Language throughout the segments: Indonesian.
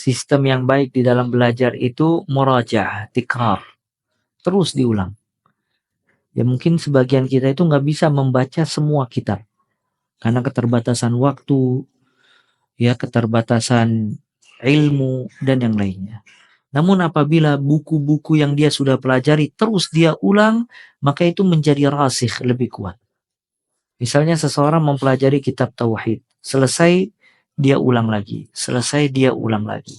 Sistem yang baik di dalam belajar itu murajaah, tikrar, terus diulang. Ya mungkin sebagian kita itu nggak bisa membaca semua kitab karena keterbatasan waktu, ya keterbatasan ilmu dan yang lainnya. Namun apabila buku-buku yang dia sudah pelajari terus dia ulang, maka itu menjadi rasikh, lebih kuat. Misalnya seseorang mempelajari kitab tauhid, selesai dia ulang lagi, selesai dia ulang lagi.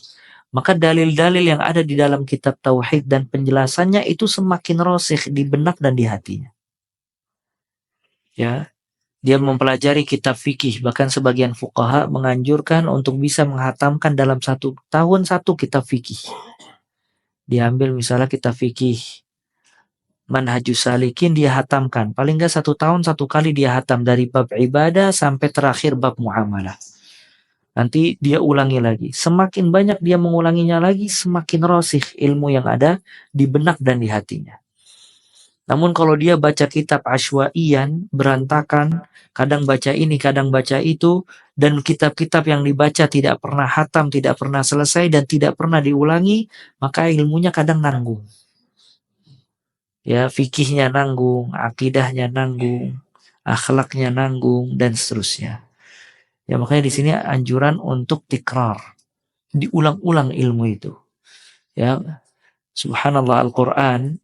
Maka dalil-dalil yang ada di dalam kitab tauhid dan penjelasannya itu semakin rasikh di benak dan di hatinya. Ya, dia mempelajari kitab fikih, bahkan sebagian fuqaha menganjurkan untuk bisa menghatamkan dalam 1 tahun 1 kitab fikih. Diambil misalnya kitab fikih Manhajus Salikin, dia hatamkan. Paling nggak 1 tahun 1 kali dia hatam dari bab ibadah sampai terakhir bab muamalah. Nanti dia ulangi lagi. Semakin banyak dia mengulanginya lagi, semakin rasikh ilmu yang ada di benak dan di hatinya. Namun kalau dia baca kitab asywa'iyan, berantakan, kadang baca ini, kadang baca itu, dan kitab-kitab yang dibaca tidak pernah hatam, tidak pernah selesai, dan tidak pernah diulangi, maka ilmunya kadang nanggung. Ya, fikihnya nanggung, akidahnya nanggung, akhlaknya nanggung, dan seterusnya. Ya, makanya di sini anjuran untuk tikrar, diulang-ulang ilmu itu. Ya, subhanallah, Al-Quran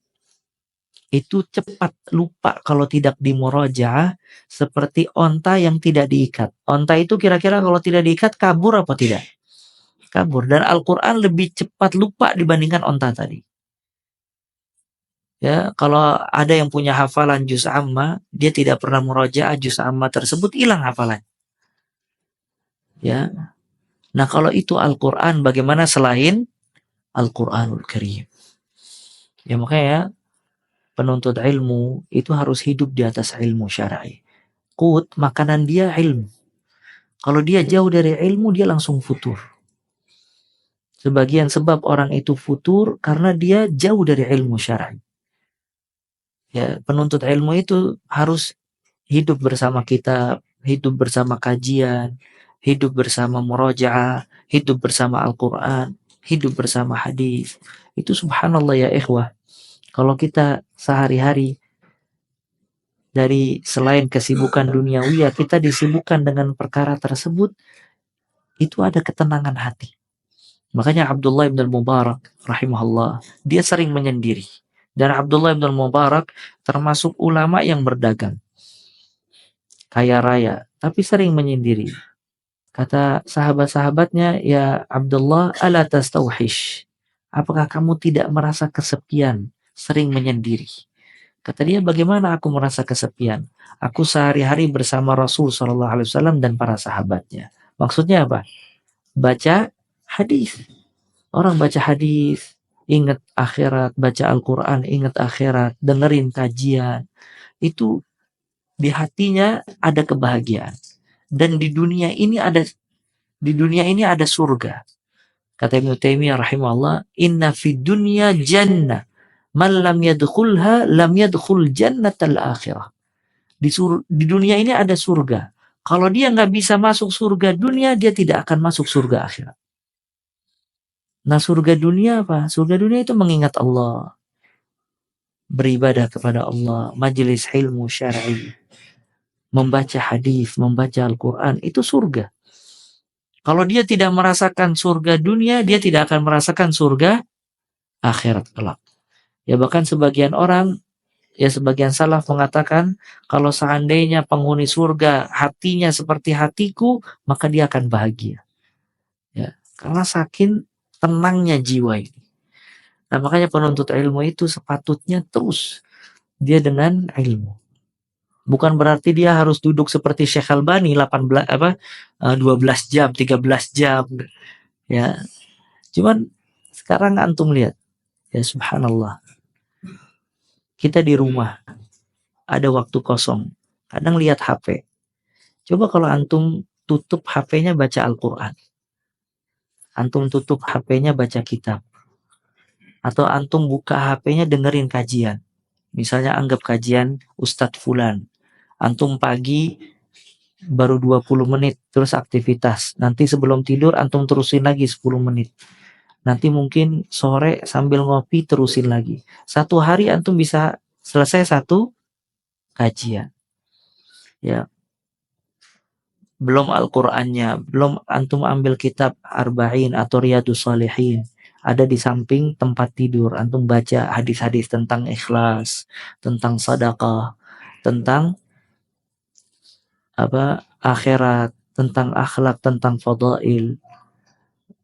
itu cepat lupa kalau tidak dimurajaah, seperti onta yang tidak diikat. Onta itu kira-kira kalau tidak diikat kabur apa tidak? Kabur. Dan Al-Quran lebih cepat lupa dibandingkan onta tadi. Ya, kalau ada yang punya hafalan juz amma, dia tidak pernah murajaah juz amma tersebut, hilang hafalan. Ya. Nah, kalau itu Al-Qur'an, bagaimana selain Al-Qur'anul Karim? Ya, makanya penuntut ilmu itu harus hidup di atas ilmu syar'i. Makanan dia ilmu. Kalau dia jauh dari ilmu, dia langsung futur. Sebagian sebab orang itu futur karena dia jauh dari ilmu syar'i. Ya, penuntut ilmu itu harus hidup bersama kitab, hidup bersama kajian, hidup bersama murajaah, hidup bersama Al-Quran, hidup bersama hadis. Itu subhanallah ya ikhwah. Kalau kita sehari-hari dari selain kesibukan duniawi, kita disibukkan dengan perkara tersebut, itu ada ketenangan hati. Makanya Abdullah bin Mubarak rahimahullah, dia sering menyendiri. Dan Abdullah bin Mubarak termasuk ulama yang berdagang, kaya raya, tapi sering menyendiri. Kata sahabat-sahabatnya, ya Abdullah, ala tastauhish. Apakah kamu tidak merasa kesepian, sering menyendiri? Kata dia, bagaimana aku merasa kesepian? Aku sehari-hari bersama Rasul SAW dan para sahabatnya. Maksudnya apa? Baca hadis. Orang baca hadis, ingat akhirat, baca Al-Quran, ingat akhirat, dengerin kajian. Itu di hatinya ada kebahagiaan. Dan di dunia ini ada surga. Kata Ibnu Taimiyah rahimahullah, inna fid dunya jannah, man lam yadkhulha lam yadkhul jannatal akhirah. Di dunia ini ada surga. Kalau dia nggak bisa masuk surga dunia, dia tidak akan masuk surga akhirat. Nah, surga dunia apa? Surga dunia itu mengingat Allah, beribadah kepada Allah, majelis ilmu syar'i, membaca hadis, membaca Al-Quran, itu surga. Kalau dia tidak merasakan surga dunia, dia tidak akan merasakan surga akhirat kelak. Ya, bahkan sebagian orang, ya sebagian salaf mengatakan, kalau seandainya penghuni surga hatinya seperti hatiku, maka dia akan bahagia. Ya, karena saking tenangnya jiwa ini. Nah, makanya penuntut ilmu itu sepatutnya terus dia dengan ilmu. Bukan berarti dia harus duduk seperti Syekh Albani 12 jam, 13 jam. Ya. Cuman sekarang antum lihat, ya subhanallah. Kita di rumah ada waktu kosong, kadang lihat HP. Coba kalau antum tutup HP-nya baca Al-Qur'an. Antum tutup HP-nya baca kitab. Atau antum buka HP-nya dengerin kajian. Misalnya anggap kajian Ustadz Fulan. Antum pagi baru 20 menit terus aktivitas. Nanti sebelum tidur antum terusin lagi 10 menit. Nanti mungkin sore sambil ngopi terusin lagi. Satu hari antum bisa selesai satu kajian. Ya, belum Al-Qur'annya, belum antum ambil kitab Arba'in atau Riyadus Shalihin. Ada di samping tempat tidur, antum baca hadis-hadis tentang ikhlas, tentang sedekah, tentang akhirat, tentang akhlak, tentang fadail.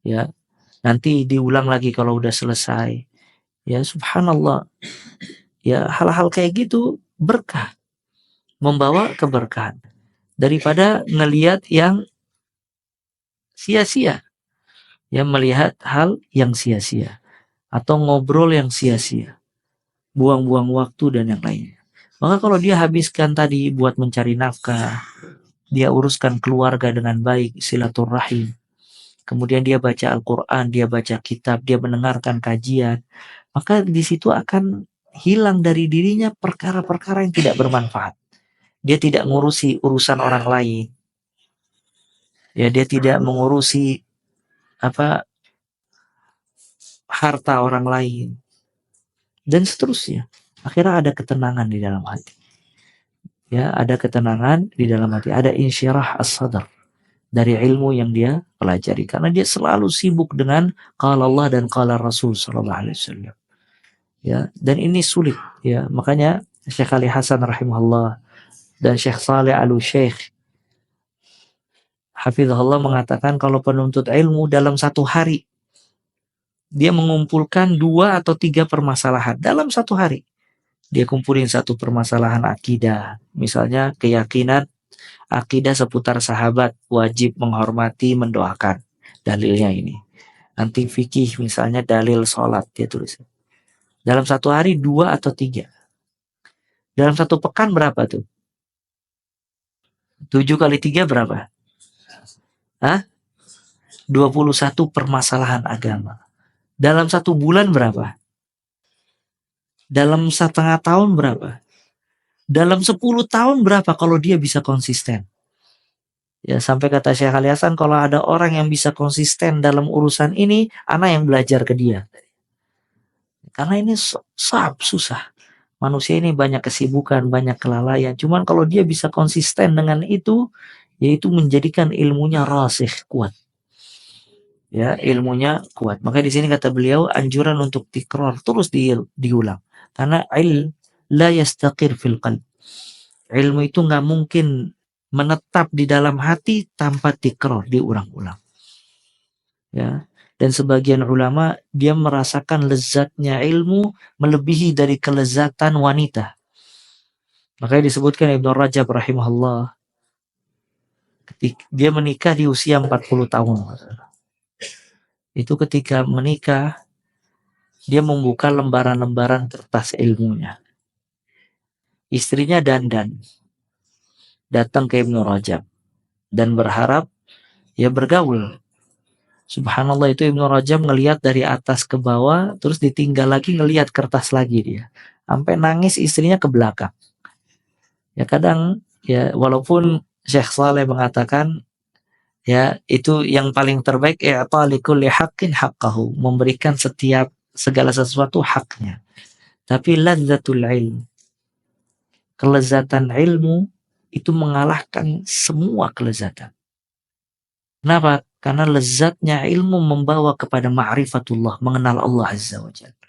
Ya, nanti diulang lagi kalau udah selesai. Ya, subhanallah. Ya, hal-hal kayak gitu berkah, membawa keberkahan daripada ngelihat yang sia-sia. Ya, melihat hal yang sia-sia atau ngobrol yang sia-sia, buang-buang waktu dan yang lainnya. Maka kalau dia habiskan tadi buat mencari nafkah, dia uruskan keluarga dengan baik, silaturahim, kemudian dia baca Al-Quran, dia baca kitab, dia mendengarkan kajian, maka di situ akan hilang dari dirinya perkara-perkara yang tidak bermanfaat. Dia tidak mengurusi urusan orang lain. Ya, dia tidak mengurusi harta orang lain dan seterusnya. Akhirnya ada ketenangan di dalam hati. Ya, ada ketenangan di dalam hati, ada insyirah as-sadr dari ilmu yang dia pelajari karena dia selalu sibuk dengan qala Allah dan qala Rasul sallallahu alaihi wasallam. Ya, dan ini sulit ya. Makanya Syekh Ali Hasan rahimahullah dan Syekh Saleh Al-Syekh hafizahullah mengatakan kalau penuntut ilmu dalam satu hari dia mengumpulkan 2 atau 3 permasalahan dalam satu hari. Dia kumpulin satu permasalahan akidah, misalnya keyakinan akidah seputar sahabat, wajib menghormati, mendoakan. Dalilnya ini. Nanti fikih misalnya dalil sholat dia tulis. Dalam satu hari 2 atau 3. Dalam satu pekan berapa tuh? 7 kali 3 berapa? 21 permasalahan agama. Dalam satu bulan berapa? Dalam setengah tahun berapa? Dalam 10 tahun berapa kalau dia bisa konsisten? Ya, sampai kata Syekh Ali Hasan, kalau ada orang yang bisa konsisten dalam urusan ini, ana yang belajar ke dia. Karena ini susah. Manusia ini banyak kesibukan, banyak kelalaian. Cuman kalau dia bisa konsisten dengan itu, yaitu menjadikan ilmunya rasikh, kuat. Ya, ilmunya kuat. Maka di sini kata beliau anjuran untuk tikrar, terus diulang. Karena la yastaqir fil qalb. Ilmu itu nggak mungkin menetap di dalam hati tanpa tikrar, diulang-ulang. Ya. Dan sebagian ulama dia merasakan lezatnya ilmu melebihi dari kelezatan wanita. Makanya disebutkan Ibnu Rajab rahimahullah, ketika dia menikah di usia 40 tahun. Itu ketika menikah dia membuka lembaran-lembaran kertas ilmunya. Istrinya dandan datang ke Ibnu Rajab dan berharap ya bergaul. Subhanallah, itu Ibnu Rajab ngelihat dari atas ke bawah, terus ditinggal lagi ngelihat kertas lagi dia. Sampai nangis istrinya ke belakang. Ya kadang ya walaupun Syekh Saleh mengatakan ya itu yang paling terbaik ya likulli haqqin haqqahu, memberikan setiap segala sesuatu haknya. Tapi lazzatul ilm, kelezatan ilmu itu mengalahkan semua kelezatan. Kenapa? Karena lezatnya ilmu membawa kepada ma'rifatullah, mengenal Allah Azza wa Jalla.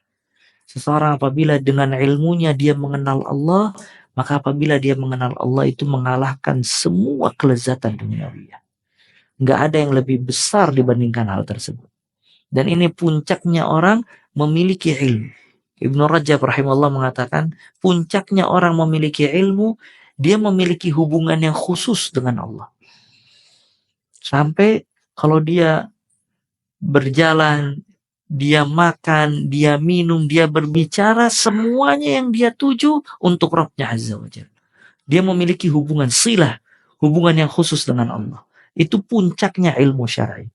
Seseorang apabila dengan ilmunya dia mengenal Allah, maka apabila dia mengenal Allah itu mengalahkan semua kelezatan duniawi. Nggak ada yang lebih besar dibandingkan hal tersebut. Dan ini puncaknya orang memiliki ilmu. Ibnu Rajab rahimahullah mengatakan, puncaknya orang memiliki ilmu, dia memiliki hubungan yang khusus dengan Allah. Sampai kalau dia berjalan, dia makan, dia minum, dia berbicara, semuanya yang dia tuju untuk Rabbnya Azza wa Jalla. Dia memiliki hubungan silah, hubungan yang khusus dengan Allah. Itu puncaknya ilmu syar'i.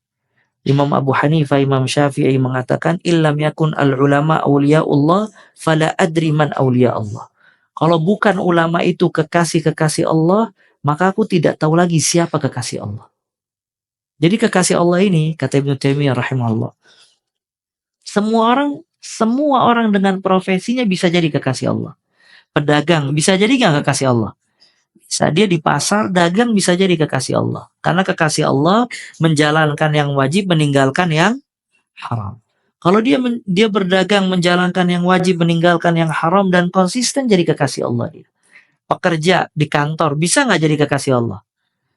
Imam Abu Hanifah, Imam Syafi'i mengatakan, illam yakun al-ulama awliyaullah, fala adri man awliya Allah. Kalau bukan ulama itu kekasih-kekasih Allah, maka aku tidak tahu lagi siapa kekasih Allah. Jadi kekasih Allah ini, kata Ibnu Taimiyah rahimahullah, semua orang dengan profesinya bisa jadi kekasih Allah. Pedagang bisa jadi nggak kekasih Allah? Bisa, dia di pasar dagang bisa jadi kekasih Allah. Karena kekasih Allah menjalankan yang wajib, meninggalkan yang haram. Kalau dia berdagang menjalankan yang wajib, meninggalkan yang haram dan konsisten, jadi kekasih Allah dia. Pekerja di kantor bisa nggak jadi kekasih Allah?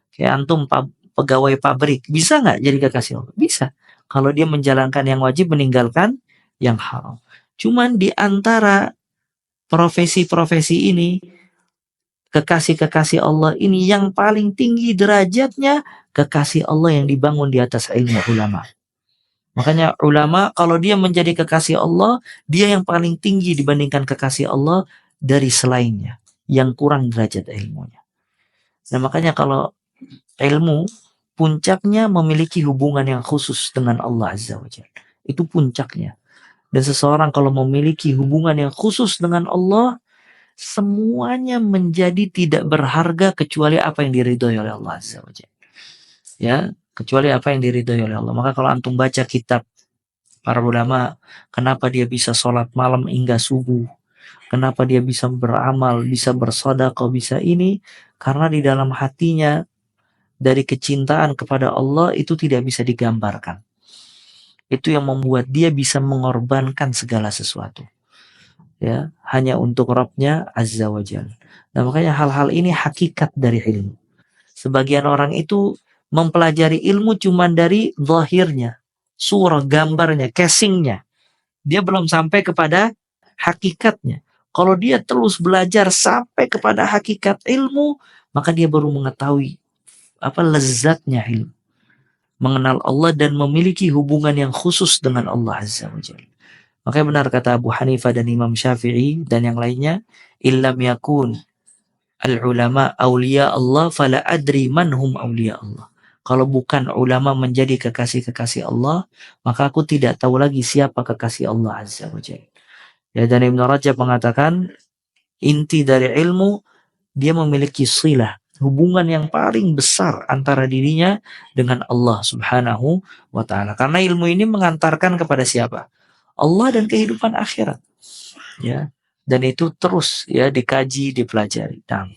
Kayak antum pegawai pabrik bisa nggak jadi kekasih Allah? Bisa. Kalau dia menjalankan yang wajib, meninggalkan yang haram. Cuman di antara profesi-profesi ini, kekasih-kekasih Allah ini yang paling tinggi derajatnya kekasih Allah yang dibangun di atas ilmu ulama. Makanya ulama kalau dia menjadi kekasih Allah, dia yang paling tinggi dibandingkan kekasih Allah dari selainnya yang kurang derajat ilmunya. Nah makanya kalau ilmu puncaknya memiliki hubungan yang khusus dengan Allah Azza wa Jalla. Itu puncaknya. Dan seseorang kalau memiliki hubungan yang khusus dengan Allah, semuanya menjadi tidak berharga kecuali apa yang diridhoi oleh Allah Azza wa Jalla. Ya, kecuali apa yang diridhoi oleh Allah. Maka kalau antum baca kitab para ulama, kenapa dia bisa sholat malam hingga subuh, kenapa dia bisa beramal, bisa bersedekah, bisa ini, karena di dalam hatinya dari kecintaan kepada Allah itu tidak bisa digambarkan. Itu yang membuat dia bisa mengorbankan segala sesuatu. Ya, hanya untuk Rabbnya Azza wa Jalla. Nah makanya hal-hal ini hakikat dari ilmu. Sebagian orang itu mempelajari ilmu cuma dari zahirnya, surah, gambarnya, casingnya. Dia belum sampai kepada hakikatnya. Kalau dia terus belajar sampai kepada hakikat ilmu, maka dia baru mengetahui apa lezatnya ilmu. Mengenal Allah dan memiliki hubungan yang khusus dengan Allah Azza wa Jalla. Makanya benar kata Abu Hanifah dan Imam Syafi'i dan yang lainnya, illam yakun al-ulama awliya Allah fala adri man hum awliya Allah. Kalau bukan ulama menjadi kekasih-kekasih Allah, maka aku tidak tahu lagi siapa kekasih Allah Azza wa Jalla. Ya, dan Ibn Rajab mengatakan inti dari ilmu dia memiliki silah, hubungan yang paling besar antara dirinya dengan Allah Subhanahu wa taala. Karena ilmu ini mengantarkan kepada siapa? Allah dan kehidupan akhirat. Ya. Dan itu terus ya dikaji, dipelajari. Nah.